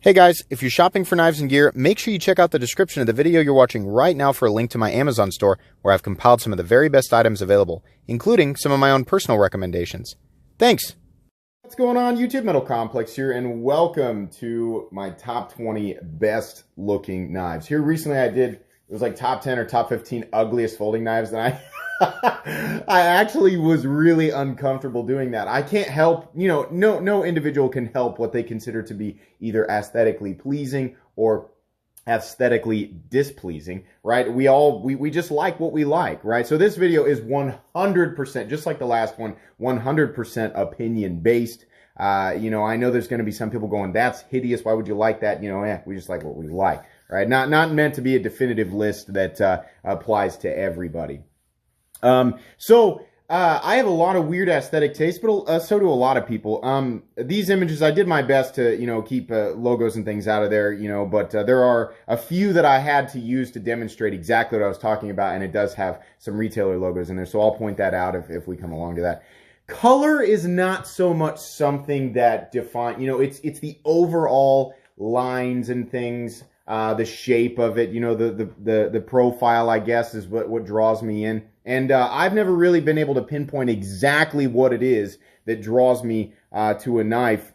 Hey guys, if you're shopping for knives and gear, make sure you check out the description of the video you're watching right now for a link to my Amazon store where I've compiled some of the very best items available, including some of my own personal recommendations. Thanks! What's going on, YouTube? Metal Complex here, and welcome to my top 20 best looking knives. Here recently it was like top 10 or top 15 ugliest folding knives, and I actually was really uncomfortable doing that. I can't help, no individual can help what they consider to be either aesthetically pleasing or aesthetically displeasing, right? We just like what we like, right? So this video is 100%, just like the last one, 100% opinion based. I know there's going to be some people going, that's hideous, why would you like that? We just like what we like, right? Not meant to be a definitive list that applies to everybody. I have a lot of weird aesthetic taste, but so do a lot of people. These images, I did my best to, keep logos and things out of there, but there are a few that I had to use to demonstrate exactly what I was talking about, and it does have some retailer logos in there, so I'll point that out if we come along to that. Color is not so much something that defines, it's the overall lines and things, the shape of it, the profile, I guess, is what draws me in. And I've never really been able to pinpoint exactly what it is that draws me to a knife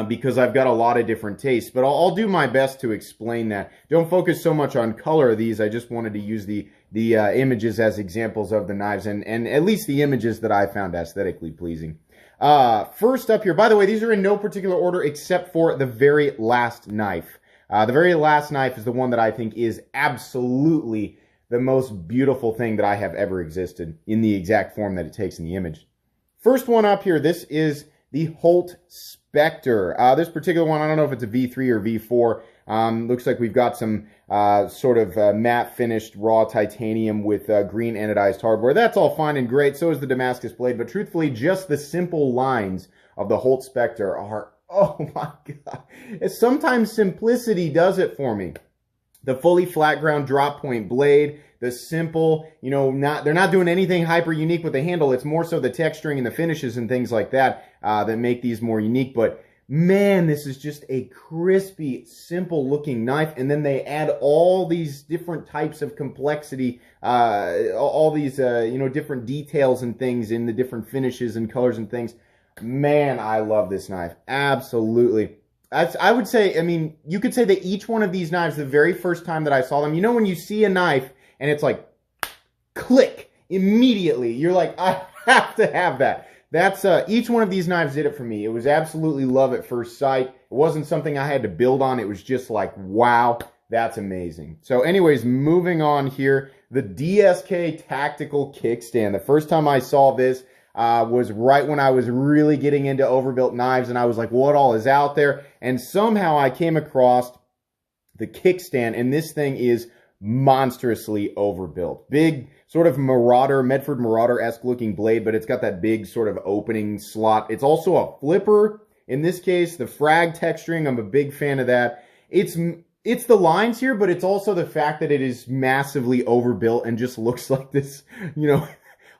because I've got a lot of different tastes. But I'll do my best to explain that. Don't focus so much on color of these. I just wanted to use the images as examples of the knives and at least the images that I found aesthetically pleasing. First up here, by the way, these are in no particular order except for the very last knife. The very last knife is the one that I think is absolutely the most beautiful thing that I have ever existed in the exact form that it takes in the image. First one up here, this is the Holt Spectre. This particular one, I don't know if it's a V3 or V4. Looks like we've got some sort of matte finished raw titanium with green anodized hardware. That's all fine and great. So is the Damascus blade. But truthfully, just the simple lines of the Holt Spectre are, oh my God. Sometimes simplicity does it for me. The fully flat ground drop point blade, the simple, they're not doing anything hyper unique with the handle. It's more so the texturing and the finishes and things like that that make these more unique. But man, this is just a crispy, simple looking knife. And then they add all these different types of complexity, all these, different details and things in the different finishes and colors and things. Man, I love this knife. Absolutely. I would say, you could say that each one of these knives, the very first time that I saw them, when you see a knife and it's like, click, immediately, you're like, I have to have that. That's, each one of these knives did it for me. It was absolutely love at first sight. It wasn't something I had to build on. It was just like, wow, that's amazing. So anyways, moving on here, the DSK Tactical kickstand. The first time I saw this, was right when I was really getting into overbuilt knives, and I was like, what all is out there? And somehow I came across the kickstand, and this thing is monstrously overbuilt. Big sort of Marauder, Medford Marauder-esque looking blade, but it's got that big sort of opening slot. It's also a flipper. In this case, the frag texturing, I'm a big fan of that. It's the lines here, but it's also the fact that it is massively overbuilt and just looks like this,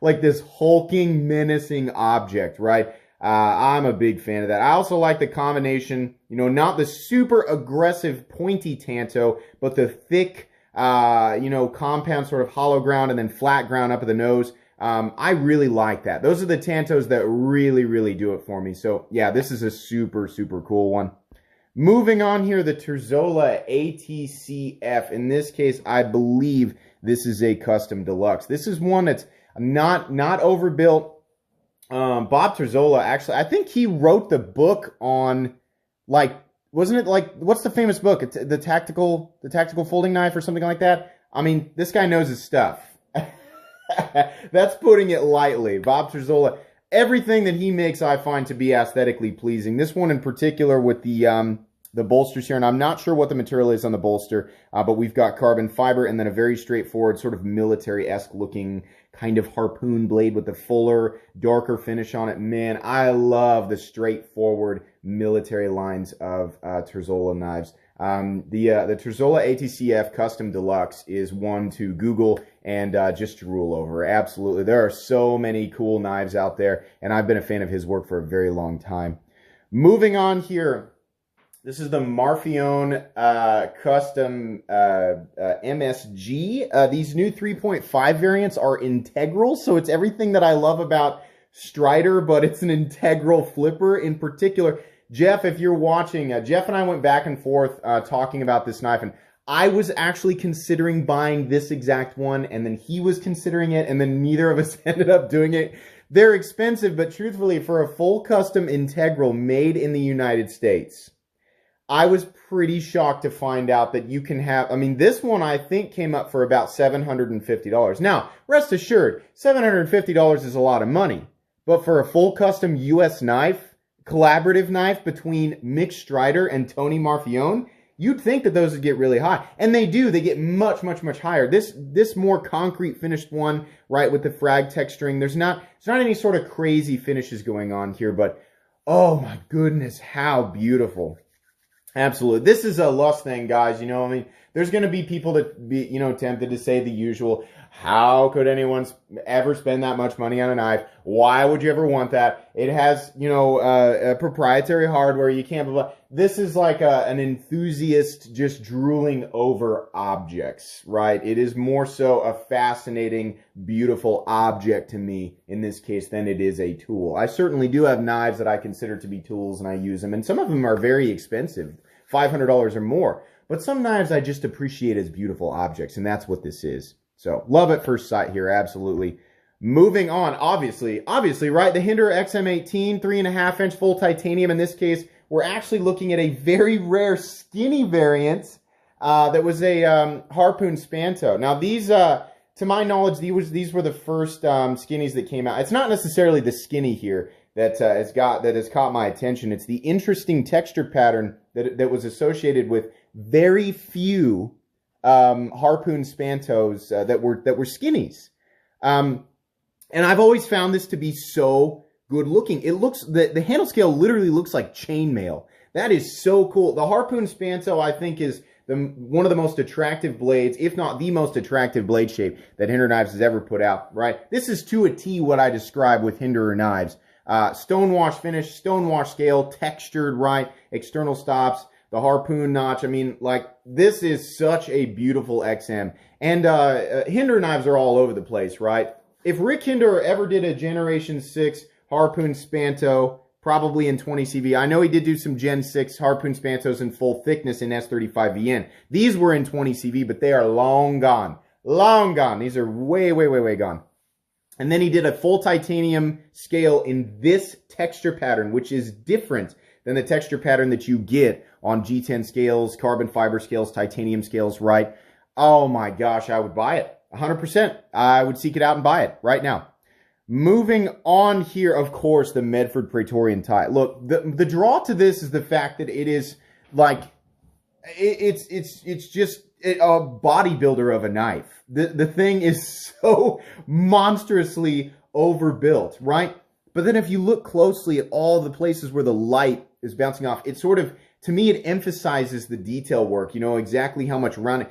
like this hulking, menacing object, right? I'm a big fan of that. I also like the combination, not the super aggressive pointy tanto, but the thick, compound sort of hollow ground and then flat ground up at the nose. I really like that. Those are the tantos that really, really do it for me. So yeah, this is a super, super cool one. Moving on here, the Tor Zola ATCF. In this case, I believe this is a custom deluxe. This is one that's not overbuilt. Bob Tor Zola, actually, I think he wrote the book on, wasn't it what's the famous book? It's the tactical folding knife or something like that. This guy knows his stuff. That's putting it lightly. Bob Tor Zola, everything that he makes I find to be aesthetically pleasing. This one in particular with the bolsters here, and I'm not sure what the material is on the bolster, but we've got carbon fiber and then a very straightforward sort of military-esque looking kind of harpoon blade with the fuller, darker finish on it. Man, I love the straightforward military lines of Tor Zola knives. The Tor Zola ATCF Custom Deluxe is one to Google and just drool over. Absolutely. There are so many cool knives out there, and I've been a fan of his work for a very long time. Moving on here, This is the Marfione Custom MSG. These new 3.5 variants are integral, so it's everything that I love about Strider, but it's an integral flipper in particular. Jeff, if you're watching, Jeff and I went back and forth talking about this knife, and I was actually considering buying this exact one, and then he was considering it, and then neither of us ended up doing it. They're expensive, but truthfully, for a full custom integral made in the United States, I was pretty shocked to find out that you can have, I mean, this one I think came up for about $750. Now, rest assured, $750 is a lot of money, but for a full custom US knife, collaborative knife between Mick Strider and Tony Marfione, you'd think that those would get really high. And they do. They get much, much, much higher. This more concrete finished one, right, with the frag texturing, there's not any sort of crazy finishes going on here, but oh my goodness, how beautiful. Absolutely. This is a lust thing, guys. You know, I mean, there's going to be people that be, you know, tempted to say the usual, how could anyone ever spend that much money on a knife? Why would you ever want that? It has, you know, a proprietary hardware. You can't, blah, blah. This is like an enthusiast just drooling over objects, right? It is more so a fascinating, beautiful object to me in this case than it is a tool. I certainly do have knives that I consider to be tools and I use them, and some of them are very expensive, $500 or more. But some knives I just appreciate as beautiful objects, and that's what this is. So, love at first sight here, absolutely. Moving on, obviously, right? The Hinderer X18, 3.5-inch full titanium. In this case, we're actually looking at a very rare skinny variant that was a Harpoon Spanto. Now, these, to my knowledge, these were the first skinnies that came out. It's not necessarily the skinny here that has caught my attention. It's the interesting texture pattern that was associated with very few Harpoon Spantos that were skinnies. And I've always found this to be so good looking. It looks, the handle scale literally looks like chainmail. That is so cool. The Harpoon Spanto, I think, is one of the most attractive blades, if not the most attractive blade shape that Hinderer Knives has ever put out, right? This is to a T what I describe with Hinderer Knives. Stonewash finish, stonewash scale, textured, right? External stops, the harpoon notch. I mean, like, this is such a beautiful XM. And Hinderer Knives are all over the place, right? If Rick Hinderer ever did a Generation 6 Harpoon Spanto, probably in 20 CV. I know he did do some Gen 6 Harpoon Spantos in full thickness in S35VN. These were in 20 CV, but they are long gone. Long gone. These are way, way, way, way gone. And then he did a full titanium scale in this texture pattern, which is different than the texture pattern that you get on G10 scales, carbon fiber scales, titanium scales, right? Oh my gosh, I would buy it. 100%. I would seek it out and buy it right now. Moving on here, of course, the Medford Praetorian tie. Look, the draw to this is the fact that it is like, it's just a bodybuilder of a knife. The thing is so monstrously overbuilt, right? But then if you look closely at all the places where the light is bouncing off, it sort of, to me, it emphasizes the detail work, you know, exactly how much rounding.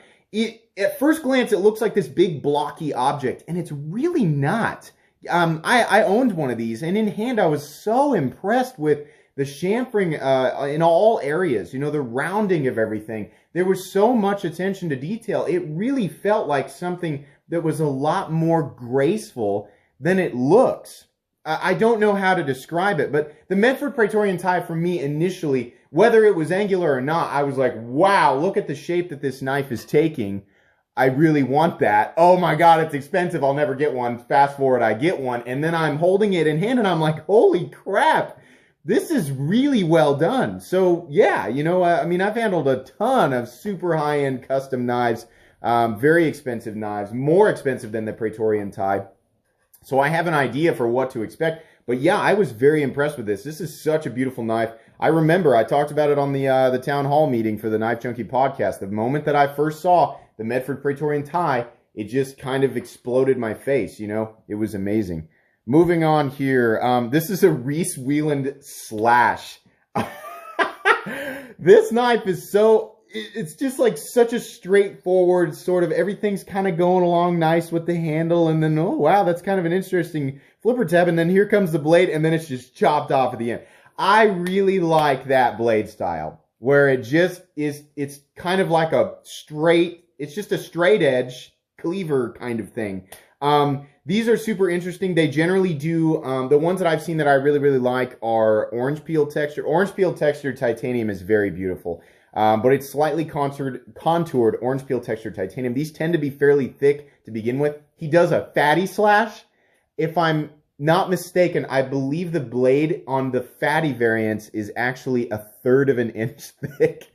At first glance, it looks like this big blocky object, and it's really not. I owned one of these, and in hand, I was so impressed with the chamfering in all areas, you know, the rounding of everything. There was so much attention to detail. It really felt like something that was a lot more graceful than it looks. I don't know how to describe it, but the Medford Praetorian tie for me initially, whether it was angular or not, I was like, wow, look at the shape that this knife is taking. I really want that. Oh my God, it's expensive. I'll never get one. Fast forward, I get one. And then I'm holding it in hand and I'm like, holy crap, this is really well done. So yeah, you know, I mean, I've handled a ton of super high-end custom knives, very expensive knives, more expensive than the Praetorian tie. So I have an idea for what to expect. But yeah, I was very impressed with this. This is such a beautiful knife. I remember I talked about it on the town hall meeting for the Knife Junkie podcast. The moment that I first saw the Medford Praetorian tie, it just kind of exploded my face, you know? It was amazing. Moving on here. This is a Reese Weiland slash. This knife is so... It's just like such a straightforward sort of, everything's kind of going along nice with the handle, and then, oh wow, that's kind of an interesting flipper tab, and then here comes the blade, and then it's just chopped off at the end. I really like that blade style. where it just is, it's kind of like a straight, it's just a straight edge cleaver kind of thing. These are super interesting. They generally do, the ones that I've seen that I really, really like are orange peel texture. Orange peel textured titanium is very beautiful. But it's slightly contoured orange peel textured titanium. These tend to be fairly thick to begin with. He does a fatty slash. If I'm not mistaken, I believe the blade on the fatty variants is actually 1/3 of an inch thick.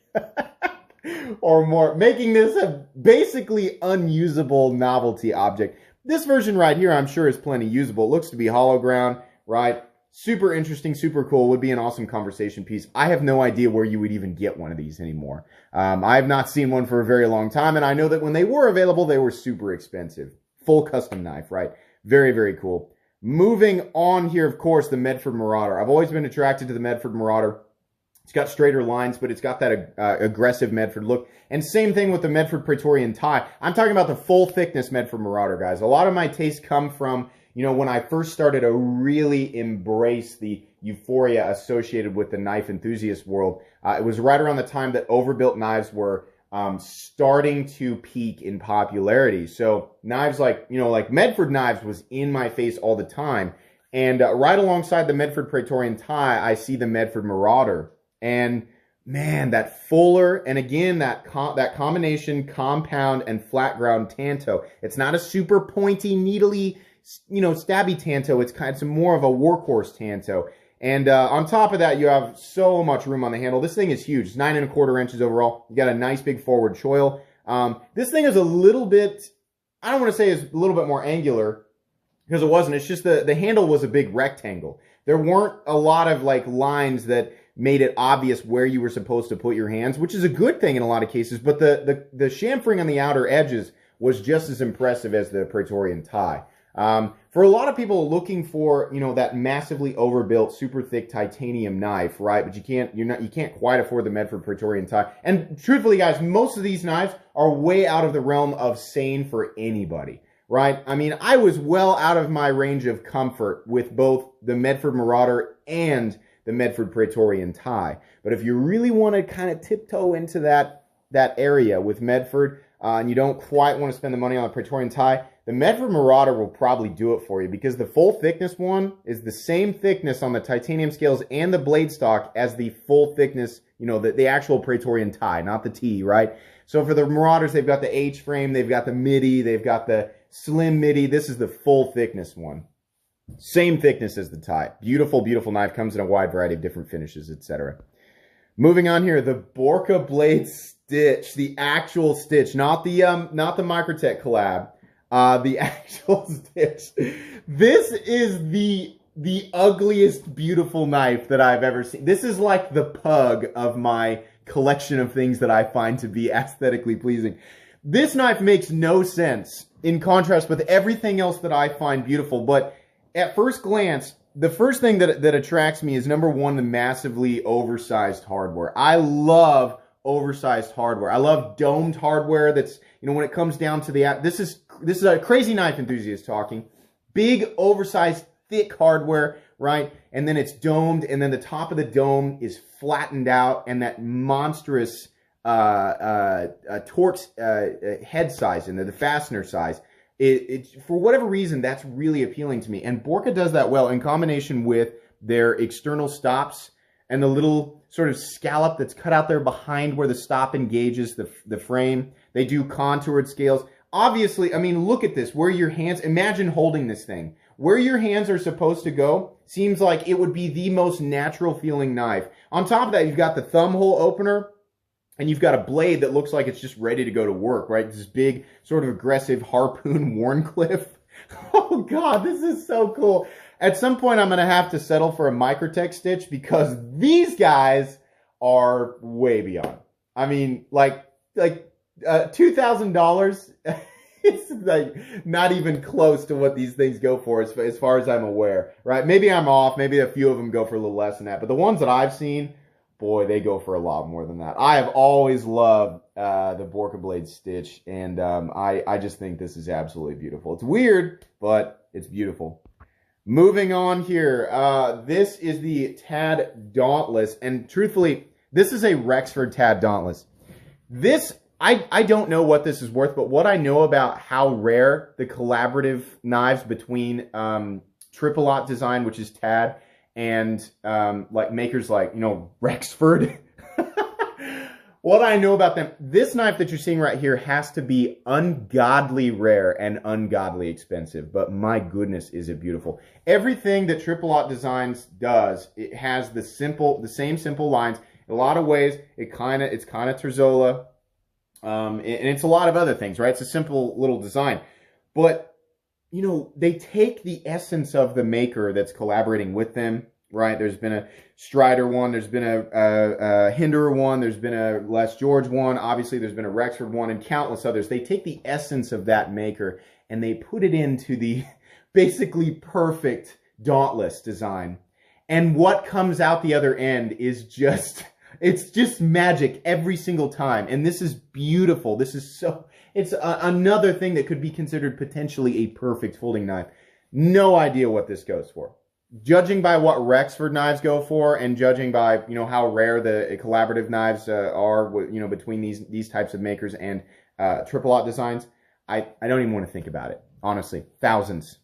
Or more, making this a basically unusable novelty object. This version right here, I'm sure, is plenty usable. It looks to be hollow ground, right? Super interesting, super cool. Would be an awesome conversation piece. I have no idea where you would even get one of these anymore. I have not seen one for a very long time, and I know that when they were available, they were super expensive. Full custom knife, right? Very, very cool. Moving on here, of course, the Medford Marauder. I've always been attracted to the Medford Marauder. It's got straighter lines, but it's got that aggressive Medford look. And same thing with the Medford Praetorian tie. I'm talking about the full thickness Medford Marauder, guys. A lot of my tastes come from, you know, when I first started to really embrace the euphoria associated with the knife enthusiast world. It was right around the time that overbuilt knives were starting to peak in popularity. So knives like, you know, like Medford knives was in my face all the time. And right alongside the Medford Praetorian tie, I see the Medford Marauder. And man, that fuller, and again, that combination compound and flat ground tanto. It's not a super pointy, needly, you know, stabby tanto. It's more of a workhorse tanto. And on top of that, you have so much room on the handle. This thing is huge. It's 9 1/4 inches overall. You got a nice big forward choil. This thing is a little bit, I don't want to say it's a little bit more angular, because it wasn't. It's just the handle was a big rectangle. There weren't a lot of like lines that made it obvious where you were supposed to put your hands, which is a good thing in a lot of cases. But the chamfering on the outer edges was just as impressive as the Praetorian tie. For a lot of people looking for, you know, that massively overbuilt, super thick titanium knife, right? But you can't quite afford the Medford Praetorian tie. And truthfully, guys, most of these knives are way out of the realm of sane for anybody, right? I mean, I was well out of my range of comfort with both the Medford Marauder and the Medford Praetorian tie. But if you really want to kind of tiptoe into that area with Medford, and you don't quite want to spend the money on the Praetorian tie, the Medford Marauder will probably do it for you, because the full thickness one is the same thickness on the titanium scales and the blade stock as the full thickness, you know, the actual Praetorian tie, not the T, right? So for the Marauders, they've got the H frame, they've got the midi, they've got the slim midi. This is the full thickness one. Same thickness as the tie. Beautiful, beautiful knife. Comes in a wide variety of different finishes, etc. Moving on here, the Borka blade stitch, the actual stitch, not the Microtech collab, the actual stitch. This is the ugliest beautiful knife that I've ever seen. This is like the pug of my collection of things that I find to be aesthetically pleasing. This knife makes no sense in contrast with everything else that I find beautiful, but at first glance, the first thing that attracts me is, number one, the massively oversized hardware. I love oversized hardware. I love domed hardware that's, you know, when it comes down to this is a crazy knife enthusiast talking. Big, oversized, thick hardware, right? And then it's domed, and then the top of the dome is flattened out, and that monstrous Torx head size in there, the fastener size. For whatever reason, that's really appealing to me. And Borka does that well in combination with their external stops and the little sort of scallop that's cut out there behind where the stop engages the frame. They do contoured scales. Obviously, I mean, look at this. Where your hands, imagine holding this thing. Where your hands are supposed to go seems like it would be the most natural feeling knife. On top of that, you've got the thumb hole opener. And you've got a blade that looks like it's just ready to go to work, right? This big, sort of aggressive harpoon Warncliffe. Oh, God, this is so cool. At some point, I'm going to have to settle for a Microtech stitch, because these guys are way beyond. I mean, like $2,000, it's like not even close to what these things go for as far as I'm aware, right? Maybe I'm off. Maybe a few of them go for a little less than that. But the ones that I've seen, boy, they go for a lot more than that. I have always loved the Borka blade stitch, and I just think this is absolutely beautiful. It's weird, but it's beautiful. Moving on here, this is the Tad Dauntless, and truthfully, This is a Rexford Tad Dauntless. This, I don't know what this is worth, but what I know about how rare the collaborative knives between Triple Aught Design, which is Tad, and like makers like, you know, Rexford. What I know about them, this knife that you're seeing right here has to be ungodly rare and ungodly expensive, but my goodness, is it beautiful. Everything that Triple Aught Designs does, it has the same simple lines. In a lot of ways, it's kind of Tor Zola, and it's a lot of other things, right? It's a simple little design, but you know, they take the essence of the maker that's collaborating with them, right? There's been a Strider one, there's been a Hinderer one, there's been a Les George one, obviously there's been a Rexford one, and countless others. They take the essence of that maker and they put it into the basically perfect Dauntless design. And what comes out the other end is just, it's just magic every single time. And this is beautiful. This is so, it's another thing that could be considered potentially a perfect folding knife. No idea what this goes for. Judging by what Rexford knives go for, and judging by, you know, how rare the collaborative knives are, you know, between these types of makers and Triple Aught Designs, I don't even want to think about it. Honestly, thousands.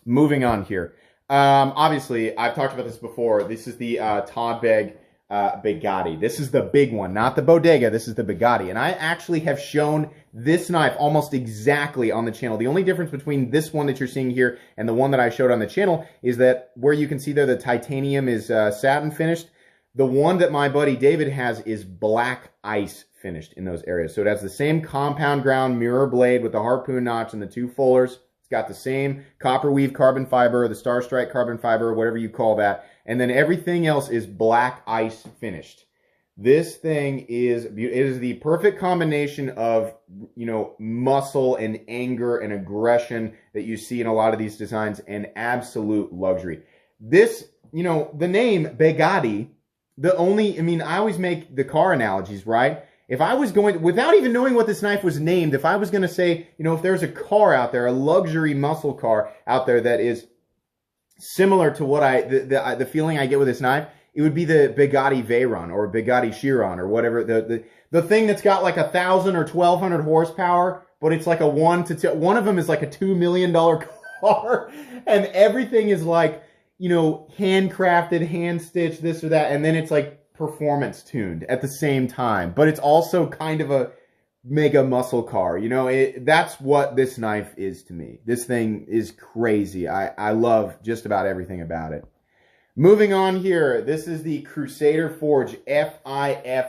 Moving on here. Obviously, I've talked about this before. This is the Todd Begg Bagatti. This is the big one, not the Bodega. This is the Bagatti. And I actually have shown this knife almost exactly on the channel. The only difference between this one that you're seeing here and the one that I showed on the channel is that where you can see there the titanium is satin finished. The one that my buddy David has is black ice finished in those areas. So it has the same compound ground mirror blade with the harpoon notch and the two fullers. It's got the same copper weave carbon fiber, the Star Strike carbon fiber, whatever you call that. And then everything else is black ice finished. This thing is, it is the perfect combination of, you know, muscle and anger and aggression that you see in a lot of these designs, and absolute luxury. This, you know, the name Bagatti, I mean, I always make the car analogies, right? If I was going, without even knowing what this knife was named, if I was going to say, you know, if there's a car out there, a luxury muscle car out there that is similar to what the feeling I get with this knife, it would be the Bagatti Veyron or Bagatti Chiron or whatever, the thing that's got like 1,000 or 1,200 horsepower, but it's like a one of them is like a $2 million car, and everything is like, you know, handcrafted, hand stitched, this or that, and then it's like performance tuned at the same time, but it's also kind of a mega muscle car. You know, that's what this knife is to me. This thing is crazy. I love just about everything about it. Moving on here, this is the Crusader Forge FIFPEX,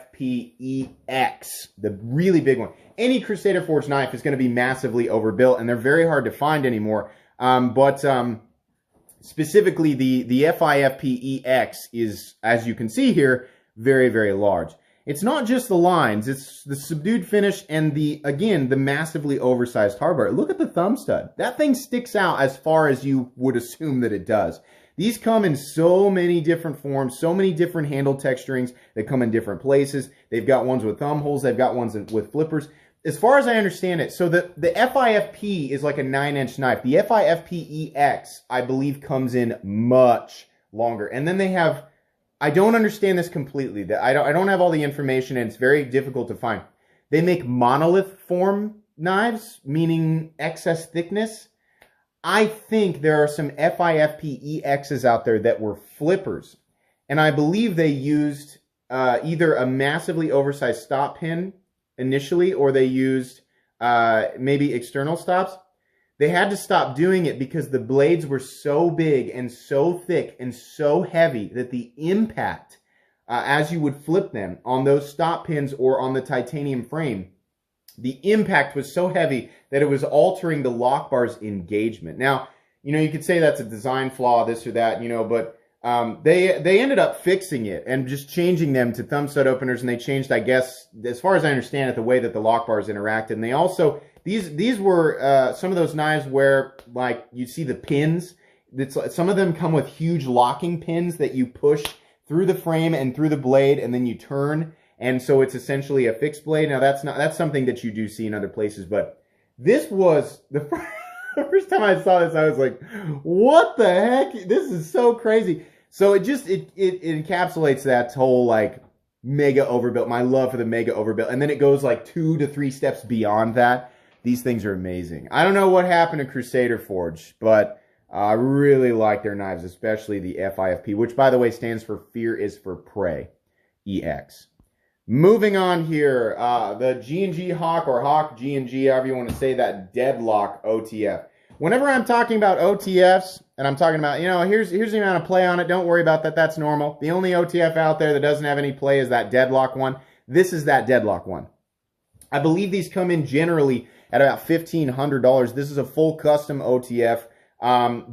the really big one. Any Crusader Forge knife is going to be massively overbuilt, and they're very hard to find anymore. Specifically, the FIFPEX is, as you can see here, very, very large. It's not just the lines, it's the subdued finish and the massively oversized hardware. Look at the thumb stud. That thing sticks out as far as you would assume that it does. These come in so many different forms, so many different handle texturings. They come in different places. They've got ones with thumb holes. They've got ones with flippers. As far as I understand it, so the FIFP is like a 9-inch knife. The FIFPEX, I believe, comes in much longer. And then they have, I don't understand this completely. I don't have all the information, and it's very difficult to find. They make monolith form knives, meaning excess thickness. I think there are some FIFPEXs out there that were flippers, and I believe they used either a massively oversized stop pin initially, or they used maybe external stops. They had to stop doing it because the blades were so big and so thick and so heavy that the impact, as you would flip them on those stop pins or on the titanium frame, the impact was so heavy that it was altering the lock bar's engagement. Now, you know, you could say that's a design flaw, this or that, you know, but they ended up fixing it and just changing them to thumb stud openers, and they changed, I guess, as far as I understand it, the way that the lock bars interacted. And they also, these were some of those knives where, like, you see the pins. Some of them come with huge locking pins that you push through the frame and through the blade, and then you turn. And so it's essentially a fixed blade. Now that's something that you do see in other places, but this was the first time I saw this, I was like, what the heck? This is so crazy. So it encapsulates that whole like mega overbuilt, my love for the mega overbuilt, and then it goes like 2 to 3 steps beyond that. These things are amazing. I don't know what happened to Crusader Forge, but I really like their knives, especially the FIFP, which by the way stands for Fear is for Prey, EX. Moving on here, the G&G Hawk, or Hawk G&G, however you want to say that, Deadlock OTF. Whenever I'm talking about OTFs, and I'm talking about, you know, here's the amount of play on it, don't worry about that, that's normal. The only OTF out there that doesn't have any play is that Deadlock one. This is that Deadlock one. I believe these come in generally at about $1,500. This is a full custom OTF.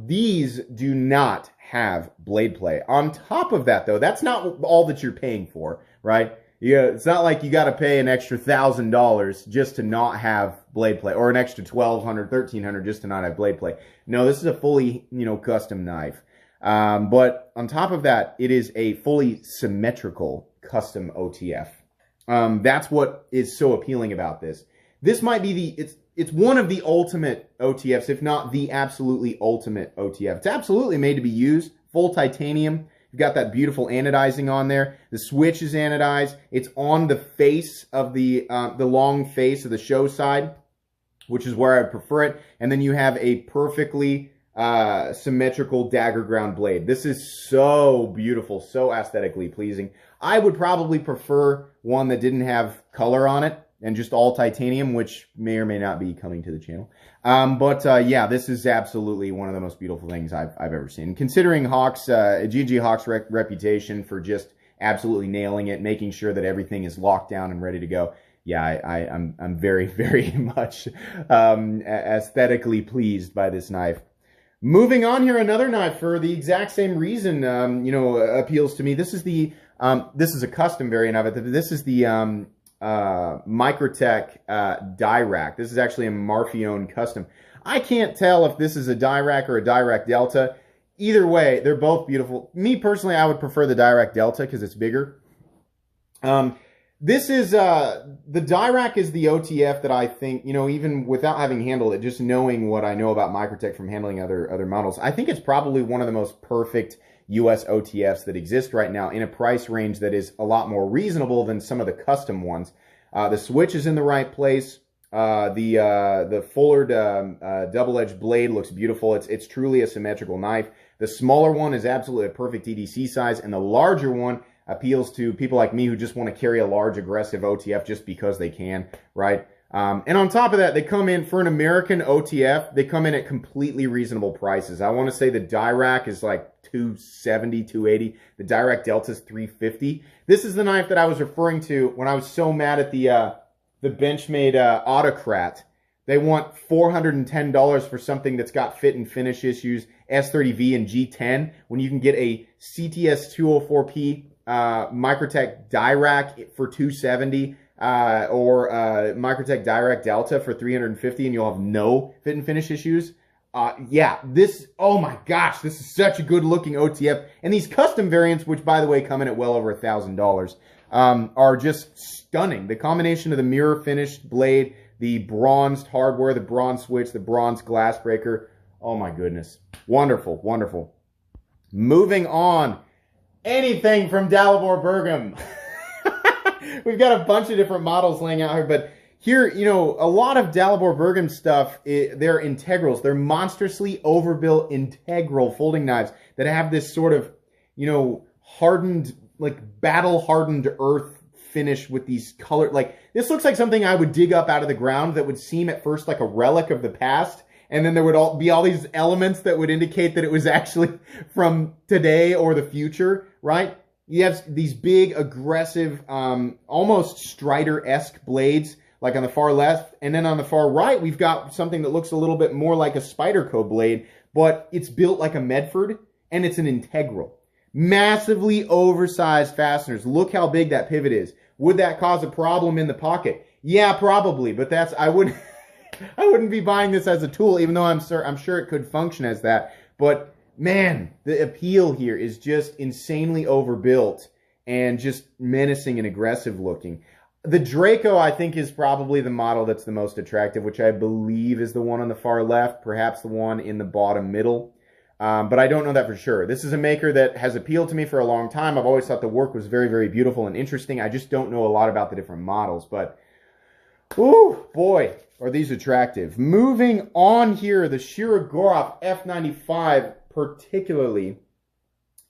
These do not have blade play. On top of that, though, that's not all that you're paying for, right? Yeah, it's not like you got to pay an extra $1,000 just to not have blade play, or an extra $1,200, $1,300 just to not have blade play. No, this is a fully, you know, custom knife. But on top of that, it is a fully symmetrical custom OTF. That's what is so appealing about this. This might be it's one of the ultimate OTFs, if not the absolutely ultimate OTF. It's absolutely made to be used, full titanium. You've got that beautiful anodizing on there. The switch is anodized. It's on the face of the long face of the show side, which is where I prefer it. And then you have a perfectly symmetrical dagger ground blade. This is so beautiful, so aesthetically pleasing. I would probably prefer one that didn't have color on it and just all titanium, which may or may not be coming to the channel. Yeah, this is absolutely one of the most beautiful things I've ever seen. Considering Hawks, G&G Hawks' reputation for just absolutely nailing it, making sure that everything is locked down and ready to go. Yeah, I'm very, very much aesthetically pleased by this knife. Moving on here, another knife for the exact same reason, you know, appeals to me. This is the this is a custom variant of it. This is the Microtech Dirac. This is actually a Marfione custom. I can't tell if this is a Dirac or a Dirac Delta. Either way, they're both beautiful. Me personally, I would prefer the Dirac Delta because it's bigger. This is the Dirac is the OTF that I think, you know, even without having handled it, just knowing what I know about Microtech from handling other models, I think it's probably one of the most perfect US OTFs that exist right now in a price range that is a lot more reasonable than some of the custom ones. The switch is in the right place. The fullered double-edged blade looks beautiful. It's truly a symmetrical knife. The smaller one is absolutely a perfect EDC size, and the larger one appeals to people like me who just want to carry a large aggressive OTF just because they can, right? And on top of that, they come in, for an American OTF, they come in at completely reasonable prices. I want to say the Dirac is like $270, $280. The Dirac Delta is $350. This is the knife that I was referring to when I was so mad at the Benchmade Autocrat. They want $410 for something that's got fit and finish issues, S30V and G10, when you can get a CTS 204P Microtech Dirac for $270. Or Microtech Dirac Delta for $350, and you'll have no fit and finish issues. Yeah, this, oh my gosh, this is such a good looking OTF. And these custom variants, which by the way come in at well over $1,000, are just stunning. The combination of the mirror finished blade, the bronzed hardware, the bronze switch, the bronze glass breaker. Oh my goodness. Wonderful, wonderful. Moving on. Anything from Dalibor Bergam. We've got a bunch of different models laying out here, but here, you know, a lot of Dalibor Bergam stuff, they're integrals. They're monstrously overbuilt integral folding knives that have this sort of, you know, hardened, like battle-hardened earth finish with these color. Like, this looks like something I would dig up out of the ground that would seem at first like a relic of the past, and then there would be all these elements that would indicate that it was actually from today or the future, right? You have these big, aggressive, almost Strider-esque blades, like on the far left. And then on the far right, we've got something that looks a little bit more like a Spyderco blade, but it's built like a Medford, and it's an integral. Massively oversized fasteners. Look how big that pivot is. Would that cause a problem in the pocket? Yeah, probably, but I wouldn't be buying this as a tool, even though I'm sure it could function as that. But man, the appeal here is just insanely overbuilt and just menacing and aggressive looking. The Draco, I think, is probably the model that's the most attractive, which I believe is the one on the far left, perhaps the one in the bottom middle. But I don't know that for sure. This is a maker that has appealed to me for a long time. I've always thought the work was very, very beautiful and interesting. I just don't know a lot about the different models. But, ooh, boy, are these attractive. Moving on here, the Agora F95, particularly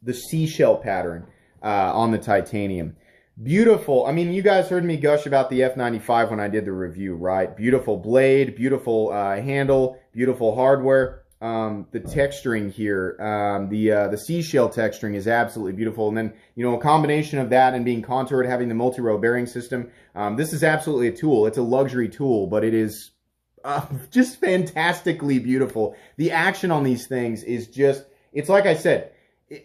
the seashell pattern on the titanium. Beautiful. I mean, you guys heard me gush about the F95 when I did the review, right? Beautiful blade, beautiful handle, beautiful hardware. The texturing here, the seashell texturing is absolutely beautiful. And then, you know, a combination of that and being contoured, having the multi-row bearing system. This is absolutely a tool. It's a luxury tool, but it is just fantastically beautiful. The action on these things is just, it's like I said,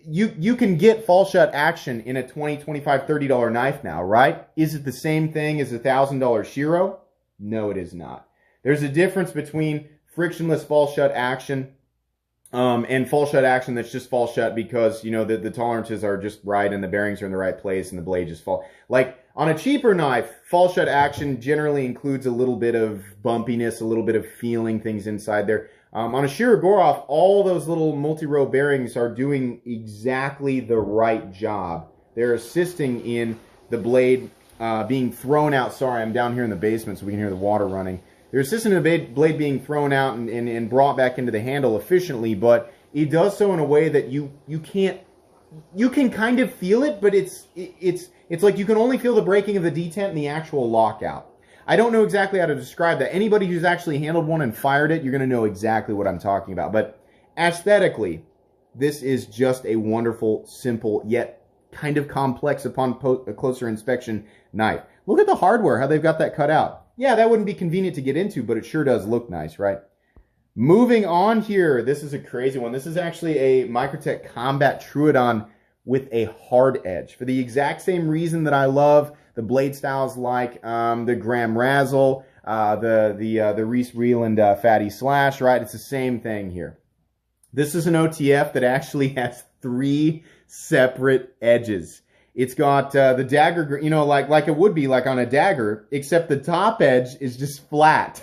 you can get fall shut action in a $20, $25, $30 knife now, right? Is it the same thing as a $1,000 Shiro? No, it is not. There's a difference between frictionless fall shut action and fall shut action that's just fall shut because, you know, the tolerances are just right and the bearings are in the right place and the blade just fall. Like, on a cheaper knife, fall shut action generally includes a little bit of bumpiness, a little bit of feeling things inside there. On a Agora, all those little multi-row bearings are doing exactly the right job. They're assisting in the blade being thrown out. Sorry, I'm down here in the basement so we can hear the water running. They're assisting in the blade being thrown out and brought back into the handle efficiently, but it does so in a way that you can kind of feel it, but it's like you can only feel the breaking of the detent and the actual lockout. I don't know exactly how to describe that. Anybody who's actually handled one and fired it, you're going to know exactly what I'm talking about. But aesthetically, this is just a wonderful, simple, yet kind of complex upon a closer inspection knife. Look at the hardware, how they've got that cut out. Yeah, that wouldn't be convenient to get into, but it sure does look nice, right? Moving on here, this is a crazy one. This is actually a Microtech Combat Troodon with a hard edge. For the exact same reason that I love the blade styles like the Graham Razzle, the Reese Weiland Fatty Slash, right? It's the same thing here. This is an OTF that actually has 3 separate edges. It's got the dagger, you know, like it would be like on a dagger, except the top edge is just flat.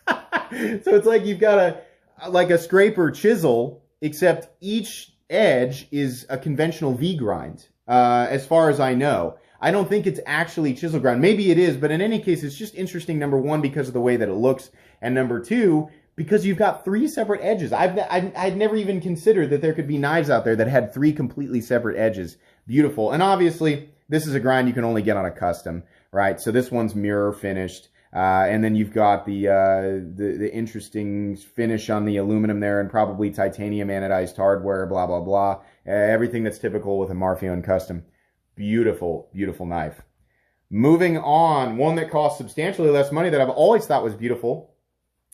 So it's like you've got like a scraper chisel, except each edge is a conventional V grind, as far as I know. I don't think it's actually chisel grind. Maybe it is, but in any case, it's just interesting, number one, because of the way that it looks, and number two, because you've got 3 separate edges. I'd never even considered that there could be knives out there that had 3 completely separate edges. Beautiful. And obviously, this is a grind you can only get on a custom, right? So this one's mirror finished. And then you've got the interesting finish on the aluminum there and probably titanium anodized hardware, blah, blah, blah. Everything that's typical with a Marfion custom. Beautiful, beautiful knife. Moving on, one that costs substantially less money that I've always thought was beautiful.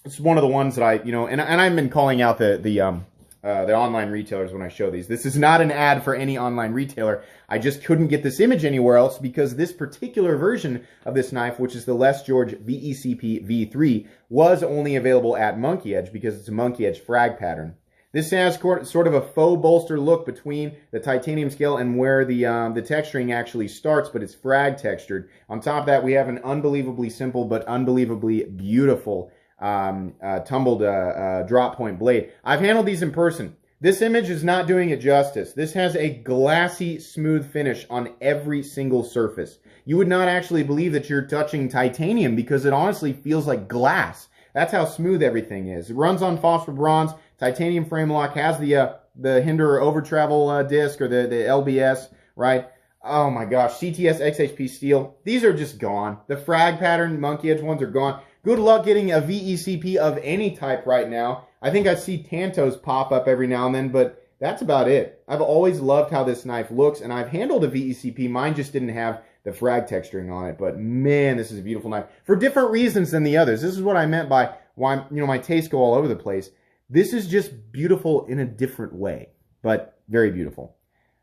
It's one of the ones that I, you know, and I've been calling out the online retailers when I show these. This is not an ad for any online retailer. I just couldn't get this image anywhere else because this particular version of this knife, which is the Les George VEC PB3, was only available at Monkey Edge because it's a Monkey Edge frag pattern. This has sort of a faux bolster look between the titanium scale and where the texturing actually starts, but it's frag textured. On top of that, we have an unbelievably simple but unbelievably beautiful tumbled drop point blade. I've handled these in person. This image is not doing it justice. This has a glassy, smooth finish on every single surface. You would not actually believe that you're touching titanium because it honestly feels like glass. That's how smooth everything is. It runs on phosphor bronze, titanium frame lock, has the Hinderer over travel disc or the LBS, right? Oh my gosh, CTS XHP steel. These are just gone. The frag pattern Monkey Edge ones are gone. Good luck getting a VECP of any type right now. I think I see Tantos pop up every now and then, but that's about it. I've always loved how this knife looks, and I've handled a VECP. Mine just didn't have the frag texturing on it, but man, this is a beautiful knife. For different reasons than the others. This is what I meant by why, you know, my tastes go all over the place. This is just beautiful in a different way, but very beautiful.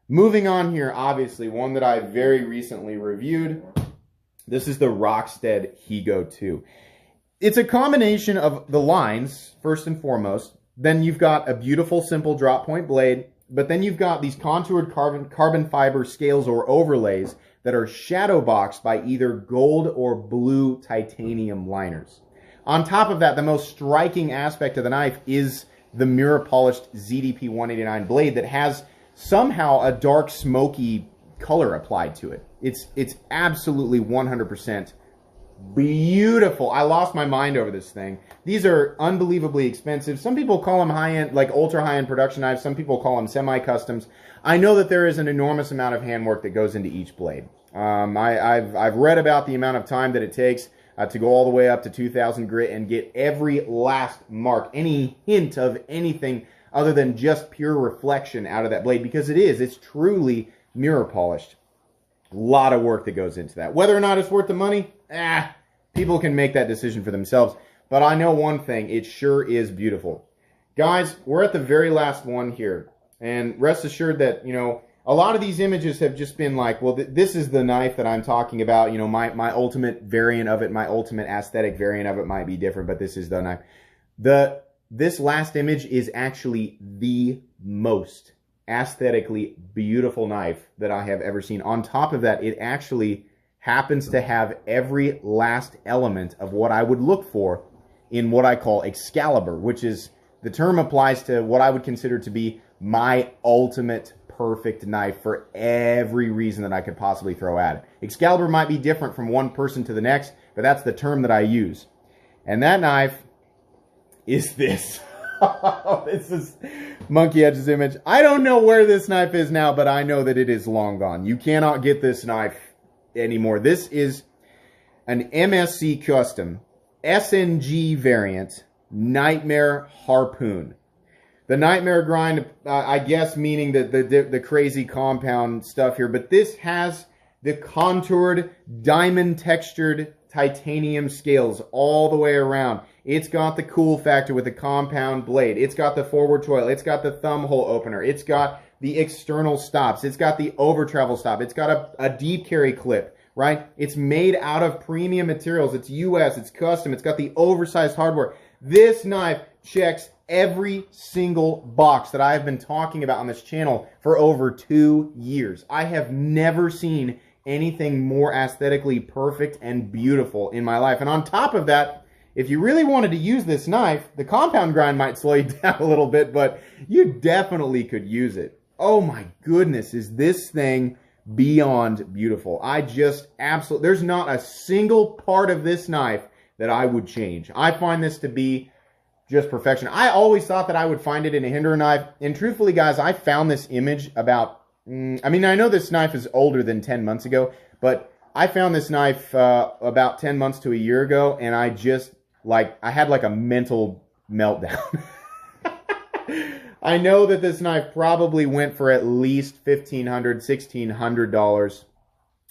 Moving on here, obviously, one that I very recently reviewed. This is the Rockstead Higo 2. It's a combination of the lines, first and foremost. Then you've got a beautiful, simple drop point blade. But then you've got these contoured carbon fiber scales or overlays that are shadow boxed by either gold or blue titanium liners. On top of that, the most striking aspect of the knife is the mirror polished ZDP 189 blade that has somehow a dark smoky color applied to it. It's absolutely 100% beautiful. I lost my mind over this thing. These are unbelievably expensive. Some people call them high-end, like ultra high-end production knives. Some people call them semi-customs. I know that there is an enormous amount of handwork that goes into each blade. I've read about the amount of time that it takes to go all the way up to 2000 grit and get every last mark, any hint of anything other than just pure reflection out of that blade, because it's truly mirror polished. A lot of work that goes into that. Whether or not it's worth the money, people can make that decision for themselves. But I know one thing, it sure is beautiful. Guys, we're at the very last one here. And rest assured that, you know, a lot of these images have just been like, well, this is the knife that I'm talking about. You know, my ultimate variant of it, my ultimate aesthetic variant of it might be different, but this is the knife. This last image is actually the most aesthetically beautiful knife that I have ever seen. On top of that, it actually happens to have every last element of what I would look for in what I call Excalibur, which is, the term applies to what I would consider to be my ultimate perfect knife for every reason that I could possibly throw at it. Excalibur might be different from one person to the next, but that's the term that I use. And that knife is this. This is Monkey Edge's image. I don't know where this knife is now, but I know that it is long gone. You cannot get this knife anymore. This is an MSC custom SNG variant Nightmare Harpoon. The Nightmare grind, I guess, meaning the crazy compound stuff here, but this has the contoured, diamond-textured titanium scales all the way around. It's got the cool factor with the compound blade. It's got the forward choil. It's got the thumb hole opener. It's got the external stops. It's got the over travel stop. It's got a deep carry clip, right? It's made out of premium materials. It's US. It's custom. It's got the oversized hardware. This knife checks every single box that I have been talking about on this channel for over 2 years. I have never seen anything more aesthetically perfect and beautiful in my life. And on top of that, if you really wanted to use this knife, the compound grind might slow you down a little bit, but you definitely could use it. Oh my goodness, is this thing beyond beautiful. I just absolutely, there's not a single part of this knife that I would change. I find this to be just perfection. I always thought that I would find it in a Hinderer knife, and truthfully, guys, I found this image about, I mean, I know this knife is older than 10 months ago, but I found this knife about 10 months to a year ago, and I just, I had like a mental meltdown. I know that this knife probably went for at least $1,500, $1,600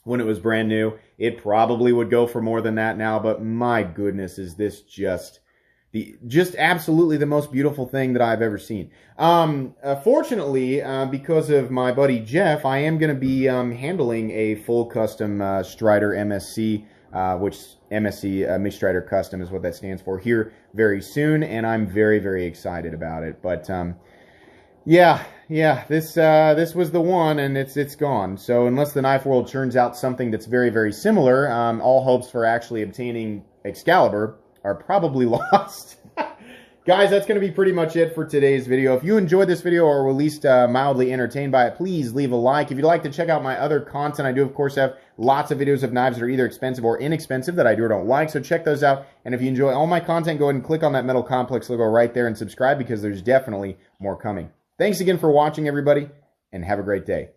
when it was brand new. It probably would go for more than that now, but my goodness, is this just absolutely the most beautiful thing that I've ever seen. Fortunately, because of my buddy Jeff, I am going to be handling a full custom Strider MSC, which MSC Mixed Strider Custom is what that stands for, here very soon, and I'm very, very excited about it. But yeah, this was the one, and it's gone. So unless the knife world churns out something that's very, very similar, all hopes for actually obtaining Excalibur are probably lost. Guys, that's going to be pretty much it for today's video. If you enjoyed this video or were at least mildly entertained by it, please leave a like. If you'd like to check out my other content, I do, of course, have lots of videos of knives that are either expensive or inexpensive that I do or don't like, so check those out. And if you enjoy all my content, go ahead and click on that Metal Complex logo right there and subscribe, because there's definitely more coming. Thanks again for watching, everybody, and have a great day.